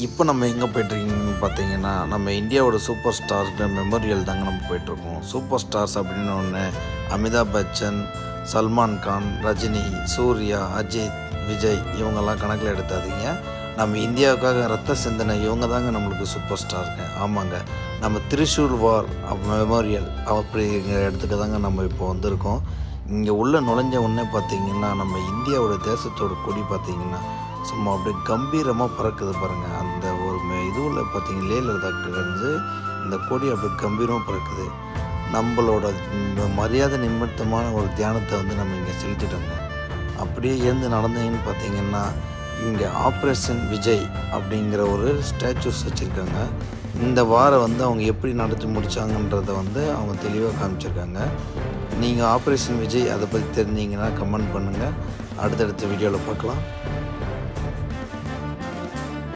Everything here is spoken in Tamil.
இப்போ நம்ம எங்கே போயிட்டுருக்கீங்கன்னு பார்த்தீங்கன்னா, நம்ம இந்தியாவோட சூப்பர் ஸ்டார்ஸ்ட மெமோரியல் தாங்க நம்ம போயிட்டுருக்கோம். சூப்பர் ஸ்டார்ஸ் அப்படின்னு ஒன்று அமிதாப் பச்சன், சல்மான் கான், ரஜினி, சூர்யா, அஜித், விஜய் இவங்கெல்லாம் கணக்கில் எடுத்தாதீங்க. நம்ம இந்தியாவுக்காக ரத்த சிந்தனை இவங்க தாங்க நம்மளுக்கு சூப்பர் ஸ்டாருங்க. ஆமாங்க, நம்ம திரிசூல் வார் மெமோரியல் அப்படிங்கிற இடத்துக்கு தாங்க நம்ம இப்போ வந்திருக்கோம். இங்கே உள்ள நுழைஞ்ச உடனே பார்த்தீங்கன்னா, நம்ம இந்தியாவோட தேசத்தோட கொடி பார்த்தீங்கன்னா சும்மா அப்படியே கம்பீரமாக பறக்குது பாருங்கள். அந்த ஒரு இதுவில் பார்த்தீங்கன்னா லே லடாக்லேருந்து இந்த கொடி அப்படியே கம்பீரமாக பறக்குது. நம்மளோட இந்த மரியாதை நிமித்தமான ஒரு தியானத்தை வந்து நம்ம இங்கே செலுத்திட்டோங்க. அப்படியே எழுந்து நடந்தீங்கன்னு பார்த்தீங்கன்னா, இங்கே ஆப்ரேஷன் விஜய் அப்படிங்கிற ஒரு ஸ்டாச்சூஸ் வச்சுருக்காங்க. இந்த வாரம் வந்து அவங்க எப்படி நடத்தி முடித்தாங்கன்றத வந்து அவங்க தெளிவாக காமிச்சிருக்காங்க. நீங்கள் ஆப்ரேஷன் விஜய் அதை பற்றி தெரிஞ்சிங்கன்னா கமெண்ட் பண்ணுங்கள். அடுத்தடுத்த வீடியோவில் பார்க்கலாம்.